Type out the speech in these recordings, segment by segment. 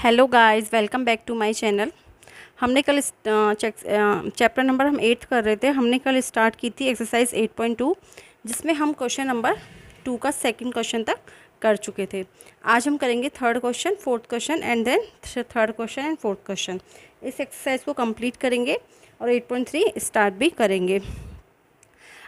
Hello guys, welcome back to my channel. हमने कल chapter number हम 8 कर रहे थे। हमने कल स्टार्ट की थी एक्सरसाइज 8.2, जिसमें हम क्वेश्चन नंबर 2 का सेकंड क्वेश्चन तक कर चुके थे। आज हम करेंगे third question, fourth question and then third question and fourth question. इस एक्सरसाइज को कंप्लीट करेंगे और 8.3 स्टार्ट भी करेंगे।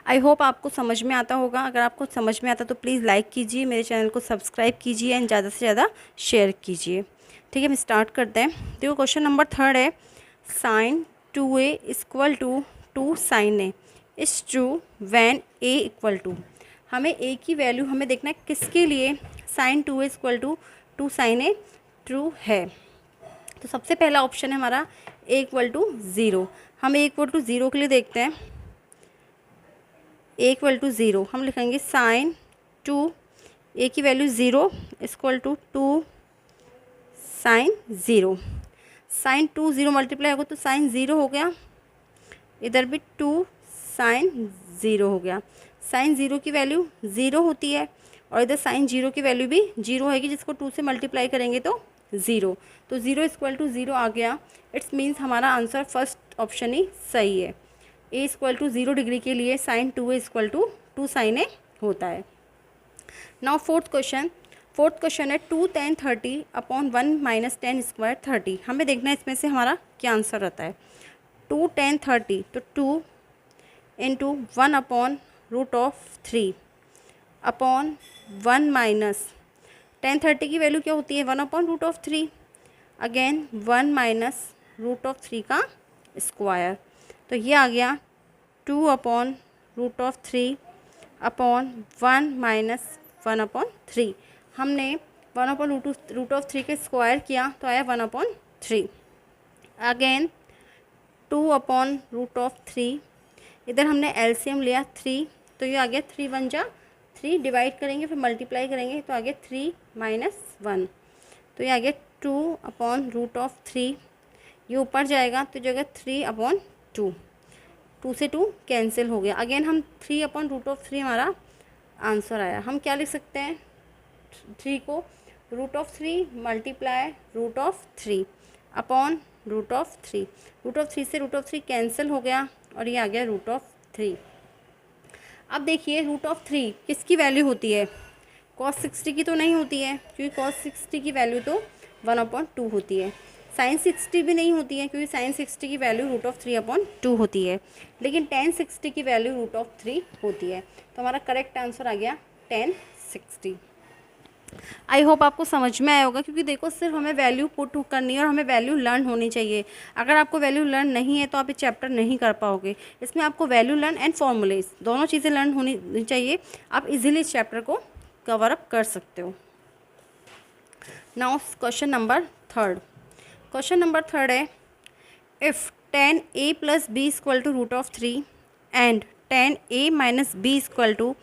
आई होप आपको समझ में आता होगा। अगर आपको समझ में आता तो प्लीज़ लाइक कीजिए, मेरे चैनल को सब्सक्राइब कीजिए एंड ज़्यादा से ज़्यादा शेयर कीजिए। ठीक है, हम स्टार्ट करते हैं। देखो क्वेश्चन नंबर थर्ड है, sine 2a equal to 2 sine a is true when a equal to. हमें a की वैल्यू हमें देखना है किसके लिए, sine 2a equal to 2 sine a true है। तो सबसे पहला ऑप्शन है हमारा a इक्वल टू 0। हम a इक्वल टू 0 के लिए देखते हैं। a इक्वल टू 0 हम लिखेंगे साइन 2 a की value 0 equal to 2 sine 0। Sine 2 0 multiply होगा तो साइन 0 हो गया, इधर भी 2 साइन 0 हो गया। साइन 0 की वैल्यू 0 होती है और इधर साइन 0 की वैल्यू भी 0 होगी, जिसको 2 से मल्टीप्लाई करेंगे तो 0। तो 0 इक्वल टू 0 आ गया। इट्स मीन्स हमारा आंसर फर्स्ट ऑप्शन ही सही है। a इक्वल टू 0 डिग्री के लिए sine 2a equal to 2 sine a होता है। नाउ फोर्थ क्वेश्चन है 2 tan 30 upon 1 minus tan square 30। हमें देखना है इसमें से हमारा क्या आंसर आता है। 2 tan 30 तो 2 into 1 upon root of 3 upon 1 minus tan 30 की वैल्यू क्या होती है, 1 upon root of 3, again 1 minus root of 3 का स्क्वायर। तो ये आ गया 2 upon root of 3 upon 1 minus 1 upon 3। हमने 1 अपॉन रूट ऑफ 3 के स्क्वायर किया तो आया 1 upon 3। Again 2 upon root of 3, इधर हमने एलसीएम लिया 3, तो ये आ गया 3 1 जा 3, डिवाइड करेंगे फिर मल्टीप्लाई करेंगे तो आ गया 3 माइनस 1, तो ये आ गया 2 अपॉन रूट ऑफ 3। ये ऊपर जाएगा तो जगह 3 अपॉन 2, 2 से 2 कैंसिल हो गया। अगेन हम 3 अपॉन रूट ऑफ 3 हमारा आंसर आया। हम क्या लिख सकते हैं, 3 को root of 3 multiply root of 3 upon root of 3। Root of 3 से रूट ऑफ 3 कैंसिल हो गया और ये आ गया रूट ऑफ 3। अब देखिए रूट ऑफ 3 किसकी वैल्यू होती है, कॉस 60 की तो नहीं होती है, क्योंकि कॉस 60 की वैल्यू तो 1 अपॉन 2 होती है। साइन 60 भी नहीं होती है, क्योंकि साइन 60 की वैल्यू रूट ऑफ 3 अपॉन 2 होती है। लेकिन टेन 60 की वैल्यू रूट ऑफ 3 होती है। तो हमारा करेक्ट आंसर आ गया टेन 60। आई होप आपको समझ में आया होगा, क्योंकि देखो सिर्फ हमें वैल्यू पुट करनी है और हमें वैल्यू लर्न होनी चाहिए। अगर आपको वैल्यू लर्न नहीं है तो आप ये चैप्टर नहीं कर पाओगे। इसमें आपको वैल्यू लर्न एंड फॉर्मूलेज दोनों चीज़ें लर्न होनी चाहिए, आप इजीली इस चैप्टर को कवर अप कर सकते हो। नाउ क्वेश्चन नंबर थर्ड है, if tan a plus b equal to root of 3 and tan a minus b equal to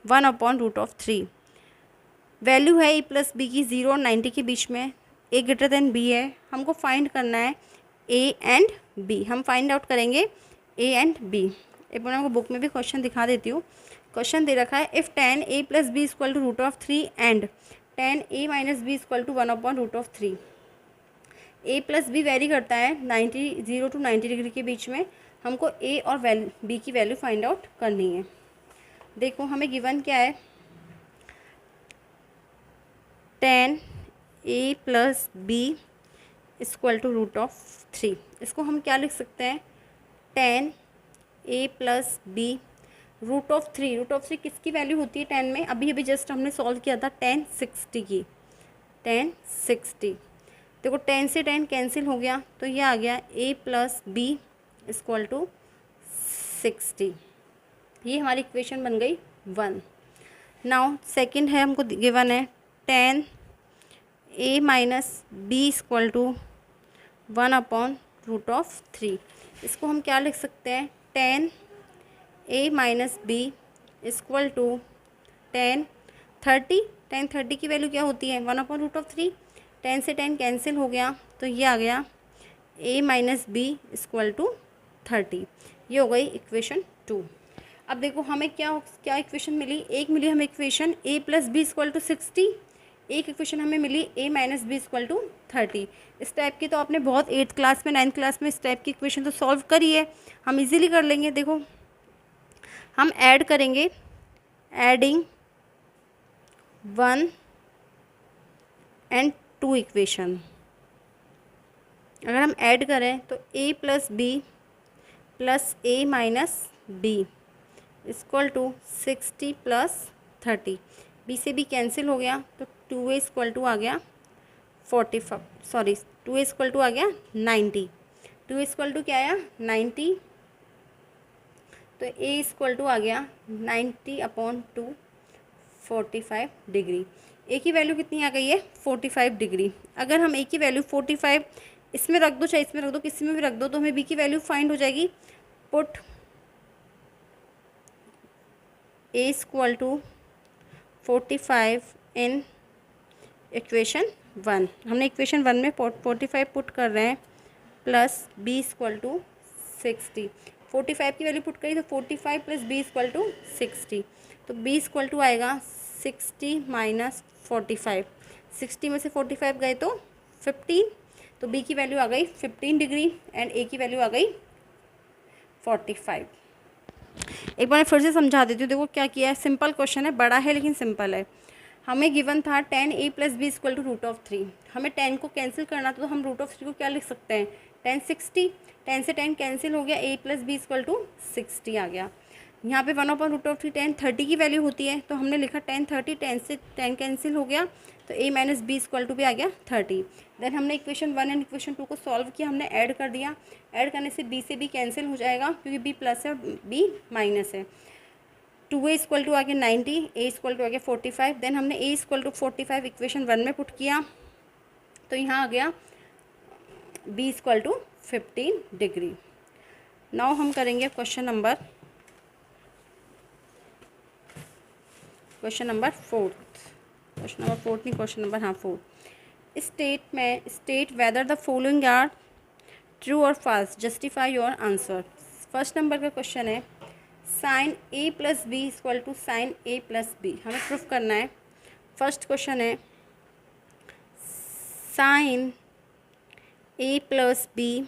1 upon root of 3। Value है a प्लस बी की 0 और 90 के बीच में, a ग्रेटर देन b है। हमको find करना है a एंड b। हम फाइंड आउट करेंगे a एंड b। एक बार आपको बुक में भी क्वेश्चन दिखा देती हूँ। क्वेश्चन दे रखा है, if tan a plus b equal to root of 3 and tan a minus b equal to 1 upon root of 3। a plus b vary करता है 0 to 90 डिग्री के बीच में। हमको a और b की वैल्यू फाइंड आउट करनी है। देखो हमें गिवन क्या है, tan a plus b equal to root of 3। इसको हम क्या लिख सकते हैं, tan a plus b root of 3। Root of 3 किसकी वैल्यू होती है tan में, अभी अभी जस्ट हमने सॉल्व किया था tan 60 की, tan 60। देखो 10 से 10 कैंसिल हो गया तो ये आ गया a plus b equal to 60। ये हमारी इक्वेशन बन गई 1। नाउ सेकंड है, हमको गिवन है tan a minus b equal to 1 upon root of 3। इसको हम क्या लिख सकते हैं, tan a minus b equal to tan 30 की वैल्यू क्या होती है, 1 अपॉन रूट ऑफ 3। 10 से 10 कैंसिल हो गया तो ये आ गया a minus b equal to 30। ये हो गई इक्वेशन 2। अब देखो हमें क्या इक्वेशन मिली, एक मिली हमें equation a plus b equal to 60, एक इक्वेशन हमें मिली a minus b equal to 30। इस टाइप की तो आपने बहुत 8th क्लास में 9th क्लास में इस टाइप की इक्वेशन तो सॉल्व करी है, हम इजीली कर लेंगे। देखो हम ऐड करेंगे, एडिंग 1 एंड 2 इक्वेशन। अगर हम ऐड करें तो a plus b plus a minus b equal to 60 plus 30। B से बी कैंसिल हो गया तो 2a इक्वल टू आ गया 45, सॉरी 2a इक्वल टू आ गया 90। 2a इक्वल टू क्या आया 90, तो a इक्वल टू आ गया 90/2 45 डिग्री। a की वैल्यू कितनी आ गई है 45 डिग्री। अगर हम a की वैल्यू 45 इसमें रख दो चाहे इसमें रख दो, किसी में भी रख दो, तो हमें b की वैल्यू फाइंड हो जाएगी। Put a equal to 45 in equation 1। हमने इक्वेशन 1 में 45 पुट कर रहे हैं, प्लस b इक्वल टू 60। 45 की वैल्यू पुट करी तो 45 प्लस b इक्वल टू 60, तो b इक्वल टू आएगा 60 माइनस 45। 60 में से 45 गए तो 15, तो b की वैल्यू आ गई 15 डिग्री एंड a की वैल्यू आ गई 45। एक बार फिर से समझा देती हूँ। देखो क्या किया है, सिंपल क्वेश्चन है, बड़ा है लेकिन सिंपल है। हमें गिवन था 10a plus b equal to √3। हमें 10 को कैंसिल करना था, तो हम √3 को क्या लिख सकते हैं 10 60। 10 से 10 कैंसिल हो गया, a plus b equal to 60 आ गया। यहाँ पे 1/√3 10 30 की वैल्यू होती है, तो हमने लिखा 10 30, 10 से 10 कैंसिल हो गया, तो a minus b equal to भी आ गया 30। देन हमने इक्वेशन 1 एंड इक्वेशन 2 को सॉल्व किया, हमने ऐड कर दिया। ऐड करने से b से b कैंसिल हो जाएगा क्योंकि b प्लस है b माइनस है। 2a इक्वल टू आ गया 90, a इक्वल टू आ गया 45। देन हमने a इक्वल टू 45 इक्वेशन 1 में पुट किया, तो यहाँ आ गया b equal to 15 degree. Now हम करेंगे क्वेश्चन नंबर 4। क्वेश्चन नंबर 4 नहीं, question number 4। State whether the following are true और false, justify your answer. First number का क्वेश्चन है sine a plus b equal to sine a plus b, हमें proof करना है। First question है sine a plus b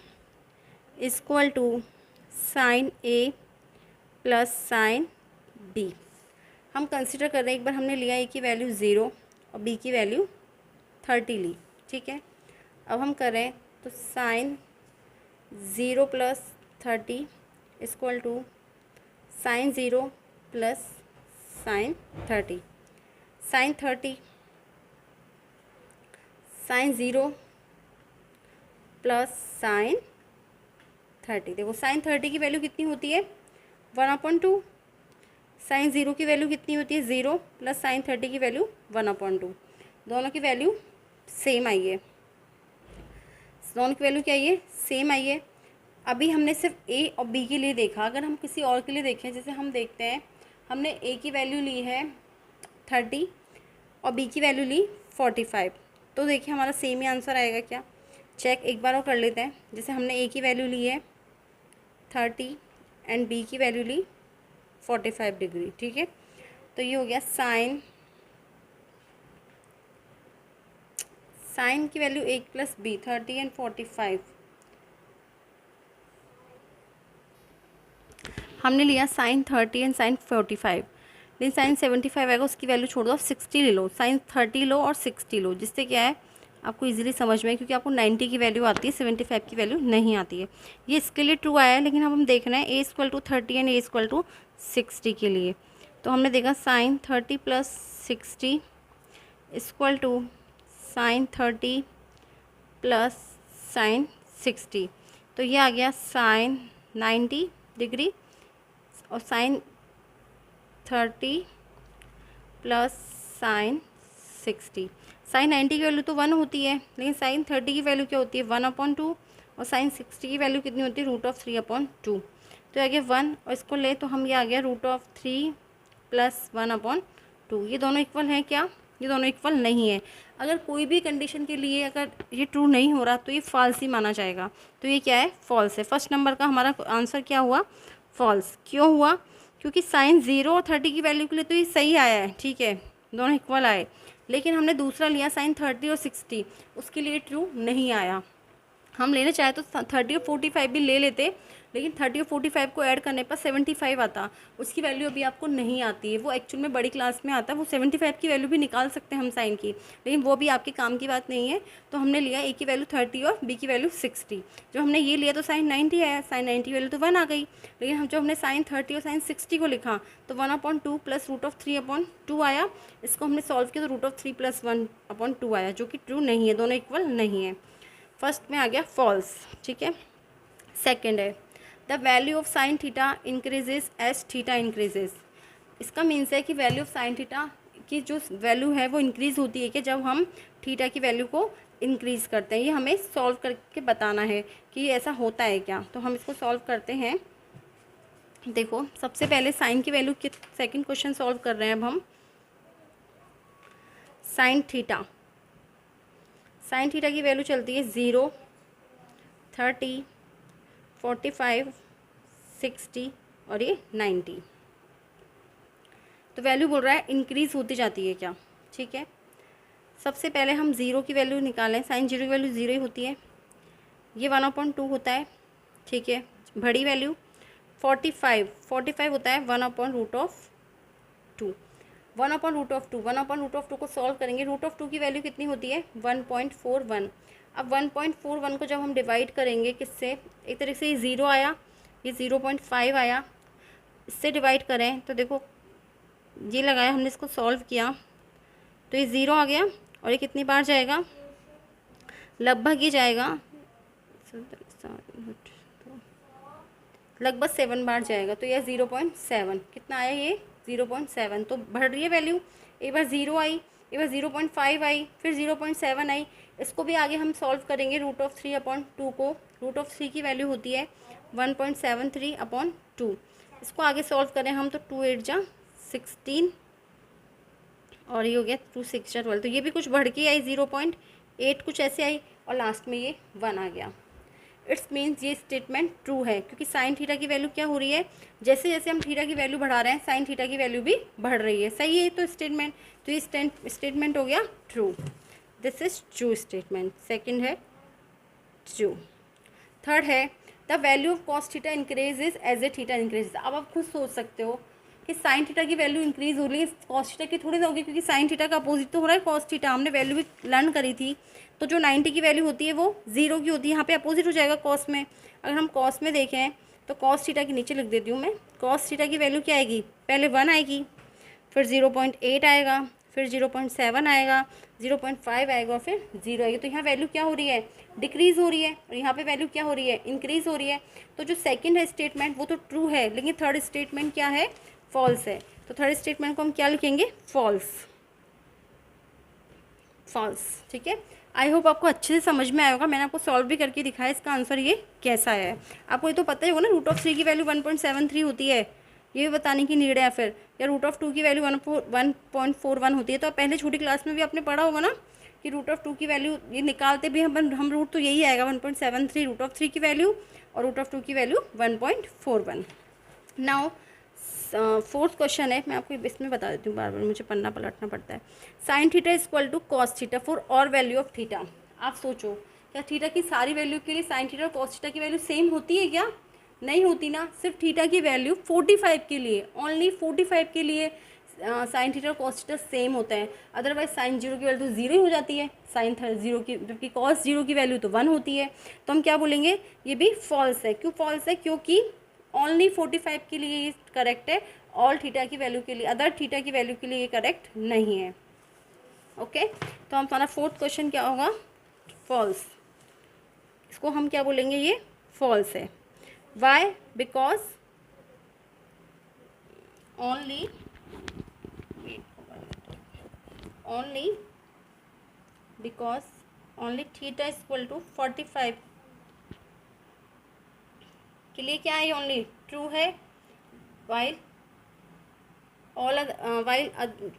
equal to sine a plus sine b। हम consider कर रहे हैं, एक बार हमने लिया a की वैल्यू 0 और b की वैल्यू 30 ली, ठीक है। अब हम करें तो sine 0 plus 30 equal to sine 0 plus sine 30। Sine 30 sine 0 plus sine 30। देखो साइन 30 की वैल्यू कितनी होती है 1/2। साइन 0 की वैल्यू कितनी होती है 0 प्लस साइन 30 की वैल्यू 1/2। दोनों की वैल्यू सेम आई है, दोनों की वैल्यू क्या आई है सेम आई है। अभी हमने सिर्फ a और b के लिए देखा, अगर हम किसी और के लिए देखें, जैसे हम देखते हैं हमने a की वैल्यू ली है 30 और b की वैल्यू ली 45, तो देखिए हमारा सेम ही आंसर आएगा क्या। चेक एक बार और कर लेते हैं। जैसे हमने a की वैल्यू ली है 30 एंड b की वैल्यू ली 45 डिग्री, ठीक है। तो ये हो गया साइन की वैल्यू 1 प्लस बी 30 एंड 45। हमने लिया साइन 30 एंड साइन 45, लेकिन साइन 75 आएगा, उसकी वैल्यू छोड़ दो, 60 ले लो। साइन 30 लो और 60 लो, जिससे क्या है आपको इजीली समझ में, क्योंकि आपको 90 की वैल्यू आती है, 75 की वैल्यू नहीं आती है। ये इसके लिए ट्रू आया है, लेकिन हम देख रहे हैं a equal to 30 and a equal to 60 के लिए। तो हमने देखा sine 30 plus 60 equal to sine 30 plus sine 60, तो ये आ गया साइन 90 डिग्री और साइन 30 प्लस साइन 60। साइन 90 की वैल्यू तो 1 होती है, लेकिन साइन 30 की वैल्यू क्या होती है 1/2, और साइन 60 की वैल्यू कितनी होती है √3/2। तो आ गया 1, और इसको ले तो हम ये आ गया √3 प्लस 1/2। ये दोनों इक्वल हैं क्या, ये दोनों इक्वल नहीं है। अगर कोई भी कंडीशन के लिए अगर ये ट्रू नहीं हो रहा तो ये फॉल्स ही माना जाएगा, तो ये क्या है फॉल्स है। फर्स्ट नंबर का हमारा आंसर क्या हुआ फॉल्स। क्यों हुआ, क्योंकि साइन 0 और 30 की वैल्यू के लिए तो ये सही आया है, ठीक है, दोनों इक्वल आए, लेकिन हमने दूसरा लिया साइन 30 और 60, उसके लिए ट्रू नहीं आया। हम लेना चाहे तो 30 और 45 भी ले लेते, लेकिन 30 और 45 को ऐड करने पर 75 आता, उसकी वैल्यू अभी आपको नहीं आती है, वो एक्चुअल में बड़ी क्लास में आता है। वो 75 की वैल्यू भी निकाल सकते हैं हम साइन की, लेकिन वो भी आपके काम की बात नहीं है। तो हमने लिया ए की वैल्यू 30 और बी की वैल्यू 60। जब हमने ये लिया तो साइन 90 आया, साइन 90 की वैल्यू तो 1 आ गई। लेकिन हम जब हमने साइन 30 और साइन 60 को लिखा तो 1/2 प्लस √3/2 आया। इसको हमने सॉल्व किया तो √3 + 1/2 आया, जो कि ट्रू नहीं है, दोनों इक्वल नहीं है। फर्स्ट में आ गया फॉल्स, ठीक है। सेकंड है the value of sine theta increases as theta increases. इसका मीन्स है कि वैल्यू ऑफ साइन थीटा की जो वैल्यू है वो इंक्रीज़ होती है कि जब हम थीटा की वैल्यू को इंक्रीज़ करते हैं। ये हमें सॉल्व करके बताना है कि ऐसा होता है क्या। तो हम इसको सॉल्व करते हैं। देखो सबसे पहले साइन की वैल्यू के सेकंड क्वेश्चन सॉल्व कर रहे हैं अब हम। साइन थीटा की वैल्यू चलती है 0, 30, 45, 60 और ये 90। तो वैल्यू बोल रहा है इंक्रीज़ होती जाती है क्या, ठीक है। सबसे पहले हम 0 की वैल्यू निकालें। साइन 0 की वैल्यू 0 ही होती है, ये 1/2 होता है, ठीक है। बड़ी वैल्यू 45 होता है 1/√2। 1/√2 को सॉल्व करेंगे। √2 की वैल्यू कितनी होती है 1.41। अब 1.41 को जब हम डिवाइड करेंगे किससे, एक तरीके से ये 0 आया, ये 0.5 आया, इससे डिवाइड करें तो देखो ये लगाया हमने, इसको सॉल्व किया तो ये 0 आ गया और ये कितनी बार जाएगा, लगभग ये जाएगा लगभग 7 बार जाएगा। तो यह 0.7 कितना आया, ये 0.7। तो बढ़ रही है वैल्यू, एक बार 0 आई, एक बार 0.5 आई, फिर 0.7 आई। इसको भी आगे हम सॉल्व करेंगे √3/2 को। √3 की वैल्यू होती है 1.73/2। इसको आगे सॉल्व करें हम तो 2 8 जा 16 और ये हो गया 2 6 जा 12। तो ये भी कुछ बढ़ के आई 0.8 कुछ ऐसे आई और लास्ट में ये 1 आ गया। इट्स मीन्स ये स्टेटमेंट ट्रू है, क्योंकि साइन थीटा की वैल्यू क्या हो रही है, जैसे जैसे हम थीटा की वैल्यू बढ़ा रहे हैं साइन थीटा की वैल्यू भी बढ़ रही है। सही है तो स्टेटमेंट, तो ये स्टेटमेंट हो गया true. This is true statement. Second है ट्रू। थर्ड है the value of cos theta increases as a theta increases. अब आप खुद सोच सकते हो कि साइन थीटा की वैल्यू इंक्रीज हो रही है, कॉस थीटा की थोड़ी ना होगी, क्योंकि साइन थीटा का अपोजिट तो हो रहा है कॉस थीटा। हमने वैल्यू भी लर्न करी थी। तो जो 90 की वैल्यू होती है वो 0 की होती है, यहाँ पे अपोजिट हो जाएगा कॉस में। अगर हम कॉस में देखें तो कॉस थीटा के नीचे लिख देती हूँ मैं। कॉस थीटा की वैल्यू क्या आएगी, पहले 1 आएगी, फिर 0.8 आएगा, फिर 0.7 आएगा, 0.5 आएगा और फिर 0 आएगी। तो यहाँ वैल्यू क्या हो रही है, डिक्रीज़ हो रही है, और यहाँ पे वैल्यू क्या हो रही है, इंक्रीज़ हो रही है। तो जो सेकंड है स्टेटमेंट वो तो ट्रू है, लेकिन थर्ड स्टेटमेंट क्या है, फॉल्स है। तो थर्ड स्टेटमेंट को हम क्या लिखेंगे, फॉल्स। फॉल्स, ठीक है। आई होप आपको अच्छे से समझ में आया होगा। मैंने आपको सॉल्व भी करके दिखाया, इसका आंसर ये कैसा है। आपको ये तो पता ही होगा ना, √3 की वैल्यू 1.73 होती है, ये भी बताने की नीड है। फिर या √2 की वैल्यू 1.41 होती है। तो पहले छोटी क्लास में भी आपने पढ़ा होगा ना कि √2 की वैल्यू ये निकालते भी हम रूट तो यही आएगा 1.73 √3 की वैल्यू, और √2 की वैल्यू 1.41। नाउ फोर्थ क्वेश्चन है, मैं आपको इसमें बता देती हूँ, बार बार मुझे पन्ना पलटना पड़ता है। Sine theta equal to cos theta for all value of theta. आप सोचो क्या थीटा की सारी वैल्यू के लिए साइन थीटा और कॉस थीटा की वैल्यू सेम होती है क्या, नहीं होती ना। सिर्फ थीटा की वैल्यू 45 के लिए, ओनली 45 के लिए साइन थीटा और कॉस थीटा सेम होता है। अदरवाइज साइन 0 की वैल्यू तो 0 ही हो जाती है, साइन 0 की, जबकि कॉस 0 की वैल्यू तो 1 होती है। तो हम क्या बोलेंगे, ये भी फॉल्स है। क्यों फॉल्स है, क्योंकि ओनली 45 के लिए ये करेक्ट है, ऑल थीटा की वैल्यू के लिए, अदर थीटा की वैल्यू के लिए ये करेक्ट नहीं है। ओके तो हमारा फोर्थ क्वेश्चन क्या होगा, फॉल्स। इसको हम क्या बोलेंगे, ये फॉल्स है। Why, because only theta equal to 45 के लिए क्या है, ओनली ट्रू है। वाइल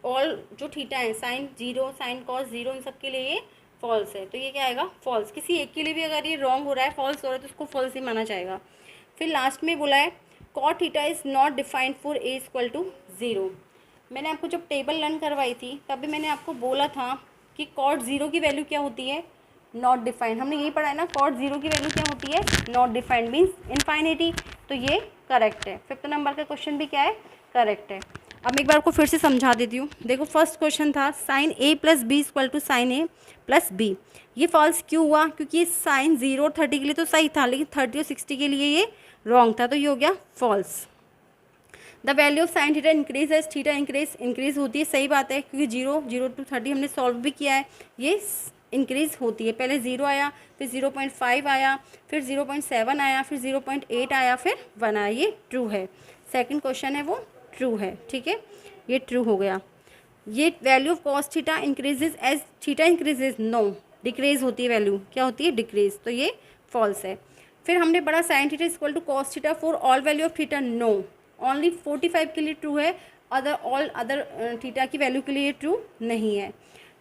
ऑल जो थीटा है, साइन 0, साइन कॉस 0, इन सब के लिए ये फॉल्स है। तो ये क्या आएगा, फॉल्स। किसी एक के लिए भी अगर ये रॉन्ग हो रहा है, फॉल्स हो रहा है, तो उसको फॉल्स ही माना जाएगा। फिर लास्ट में बोला है cot theta is not defined for a equal to 0। मैंने आपको जब टेबल लर्न करवाई थी तभी मैंने आपको बोला था कि कॉट ज़ीरो की वैल्यू क्या होती है, नॉट डिफाइंड। हमने यही पढ़ा है ना, कॉट ज़ीरो की वैल्यू क्या होती है, नॉट डिफाइंड मीन्स इनफाइनिटी। तो ये करेक्ट है। 5th नंबर का क्वेश्चन भी क्या है, करेक्ट है। अब मैं एक बार आपको फिर से समझा देती हूँ। देखो फर्स्ट क्वेश्चन था sine a plus b equal to sine a plus b. ये फॉल्स क्यों हुआ, क्योंकि साइन 0 और 30 के लिए तो सही था, लेकिन 30 और 60 के लिए ये रॉन्ग था, तो ये हो गया false. The value of sine theta increase as theta increase होती है, सही बात है, क्योंकि 0 to 30 हमने सॉल्व भी किया है, ये इंक्रीज होती है। पहले 0 आया, फिर 0.5 आया, फिर 0.7 आया, फिर 0.8 आया, फिर 1 आया। ये ट्रू है। सेकंड क्वेश्चन है वो ट्रू है, ठीक है, ये ट्रू हो गया। ये value of cos theta increases as theta increases, no, decrease होती है वैल्यू, क्या होती है, डिक्रीज, तो ये फॉल्स है। फिर हमने पढ़ा sine theta equal to cos theta for all value of theta, no, only 45 के लिए ट्रू है, ऑल अदर थीटा की वैल्यू के लिए ये ट्रू नहीं है।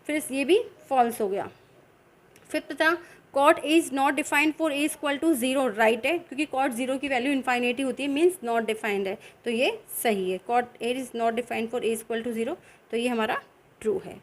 फिर ये भी फॉल्स हो गया। फिफ्थ था cot is not defined for a equal to 0, right है, क्योंकि कॉट 0 की वैल्यू इन्फाइनिटी होती है, मीन्स नॉट डिफाइंड है, तो ये सही है। Cot a is not defined for a equal to 0, तो ये हमारा ट्रू है।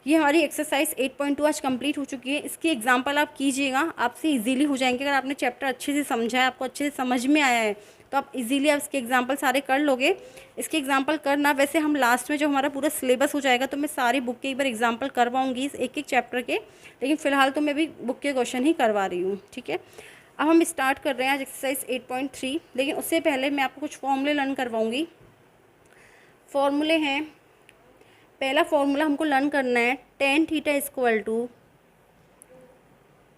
ये हमारी एक्सरसाइज 8.2 आज कंप्लीट हो चुकी है। इसकी एग्जांपल आप कीजिएगा, आपसे इजीली हो जाएंगे। अगर आपने चैप्टर अच्छे से समझा है, आपको अच्छे से समझ में आया है, तो आप इजीली आप इसके एग्जांपल सारे कर लोगे। इसके एग्जांपल करना, वैसे हम लास्ट में जब हमारा पूरा सिलेबस हो जाएगा तो मैं सारी बुक के एक बार एग्जांपल करवाऊंगी, इस एक एक चैप्टर के, लेकिन फ़िलहाल तो मैं भी बुक के क्वेश्चन ही करवा रही हूँ, ठीक है। अब हम स्टार्ट कर रहे हैं आज एक्सरसाइज 8.3, लेकिन उससे पहले मैं आपको कुछ फॉर्मूले लर्न करवाऊँगी। फॉर्मूले हैं, पहला फॉर्मूला हमको लर्न करना है, tan theta equal to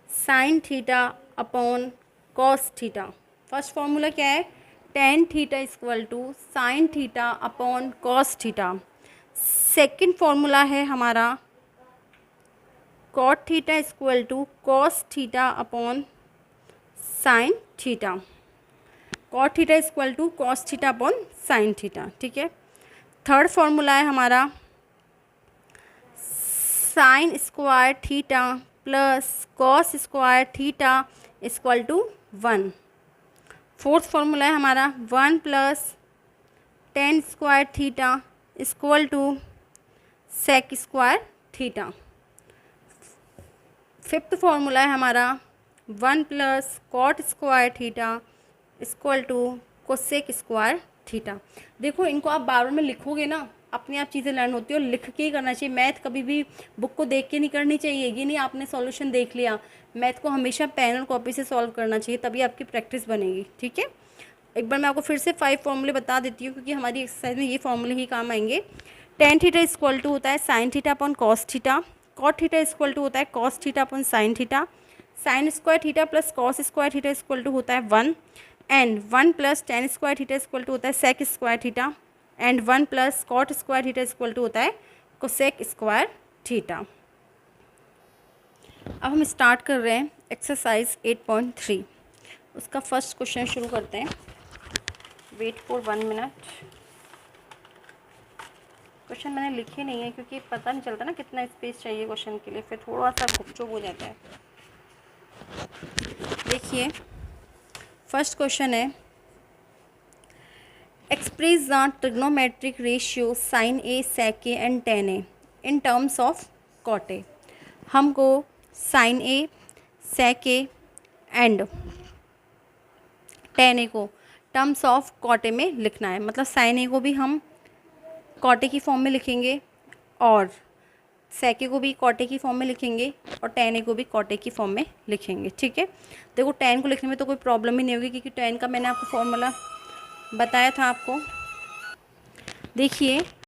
sine theta upon cos theta. First formula क्या है, tan theta equal to sine theta upon cos theta. Second formula है हमारा cot theta equal to cos theta upon sine theta. Cot theta equal to cos theta upon sine theta, ठीक है। Third formula है हमारा sine square theta plus cos square theta equal to 1। Fourth formula है हमारा 1 plus tan square theta equal to sec square theta. Fifth formula है हमारा 1 plus cot square theta equal to cosec square theta. देखो इनको आप बार बार में लिखोगे ना, अपने आप चीज़ें लर्न होती है, और लिख के ही करना चाहिए। मैथ कभी भी बुक को देख के नहीं करनी चाहिए। ये नहीं आपने सॉल्यूशन देख लिया, मैथ को हमेशा पेन और कॉपी से सॉल्व करना चाहिए, तभी आपकी प्रैक्टिस बनेगी, ठीक है। एक बार मैं आपको फिर से 5 फॉर्मूले बता देती हूँ, क्योंकि हमारी एक्सरसाइज में ये फॉर्मूले ही काम आएंगे। टेन थीटा इक्वल टू होता है sine theta upon cos theta, cot theta equal to होता है cos theta upon sine theta, sine square theta plus cos square theta equal to होता है 1, and 1 plus tan square theta equal to होता है sec square theta, and 1 plus cot square theta equal to होता है cosec square theta. अब हम start कर रहे हैं एक्सरसाइज 8.3। उसका फर्स्ट क्वेश्चन शुरू करते हैं। Wait for 1 minute. क्वेश्चन मैंने लिखे नहीं है, क्योंकि पता नहीं चलता ना कितना स्पेस चाहिए क्वेश्चन के लिए, फिर थोड़ा सा गुपचुप हो जाता है। देखिए फर्स्ट क्वेश्चन है, express the trigonometric ratio sine a sec a and tan a in terms of cot a. हमको sine a sec a and tan a को टर्म्स ऑफ कॉट ए में लिखना है। मतलब साइन ए को भी हम कॉट ए की फॉर्म में लिखेंगे, और सेक ए को भी कॉट ए की फॉर्म में लिखेंगे, और टेन ए को भी कॉट ए की फॉर्म में लिखेंगे, ठीक है। देखो टेन को लिखने में तो कोई प्रॉब्लम ही नहीं होगी, क्योंकि टेन का मैंने आपको फॉर्मूला बताया था आपको। देखिए